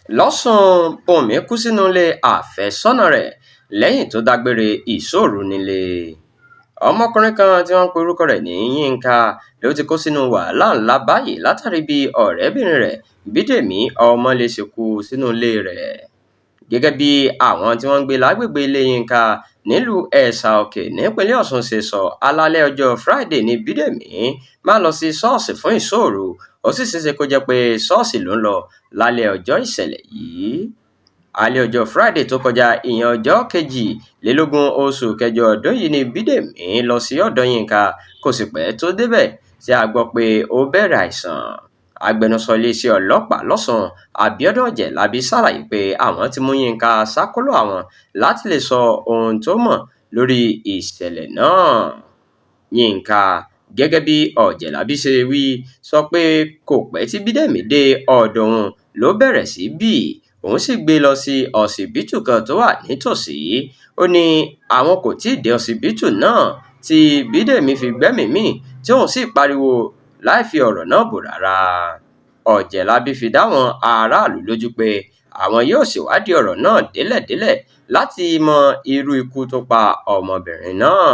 lọ́sùn bùnmi kú sínú ilé àfẹ́sọ́nà rẹ̀ lẹ́yìn tó dágbére ìṣóòru nílé. Ọmọkùnrin kan tí wọ́n ń pe orúkọ rẹ̀ ní Yínká ló ti kó sínú wàhálà ńlá báyìí látàrí bí ọ̀rẹ́bìnrin rẹ̀ Bídèmí Ọmọlé ṣe kú sínú ilé rẹ̀. Gẹ́gẹ́ bí àwọn tí wọ́n ń gbé lágbègbè ilé Yínká nílùú Ẹ̀sà Òkè nípínlẹ̀ Ọ̀ṣun ṣe sọ, alaalẹ́ ọjọ́ Friday ní Bídèmí máa lọ sí ṣọ́ọ̀ṣì fún ìṣóòru, ó sì ṣeéṣe kó jẹ́ pé ṣọ́ọ̀ṣì ló ń lọ lálẹ́ ọjọ́ ìṣẹ̀lẹ̀ yìí. Alẹ́ ọjọ́ Friday tó kọjá, ìyẹn ọjọ́ 22 oṣù kẹjọ ọdún yìí ni Bídèmí lọ sí ọ̀dọ̀ Yínká, kò sì pẹ́ tó débẹ̀ tí a gbọ́ pé ó bẹ̀rẹ̀ àìsàn. Agbẹnusọ iléeṣẹ́ ọlọ́pàá lọ́sùn Abíọ́dún Ọ̀jẹ̀lábí ṣàlàyé pé àwọn ti mú Yínká ṣàkólò àwọn láti lè sọ ohun tó mọ̀ lórí ìṣẹ̀lẹ̀ náà. Yínká, gẹ́gẹ́ bí Ọ̀jẹ̀lábí ṣe wí, sọ pé kò pẹ́ tí Bídèmí dé ọ̀dọ̀ òun ló bẹ̀rẹ̀ sí bì, òun sì gbé lọ sí ọsibítù kan tó wà nítòsí. Ó ní àwọn kò tíì dé ọsibítù náà tí Bídèmí fi gbẹ́mìí mì, tí òun sì pariwo láì fi ọ̀rọ̀ náà bò rárá. Ọ̀jẹ̀lábí fi dáwọn aráàlú lójú pé àwọn yóò ṣèwádìí ọ̀rọ̀ náà délẹ̀délẹ̀ láti mọ irú ikú tó pa ọmọbìnrin náà.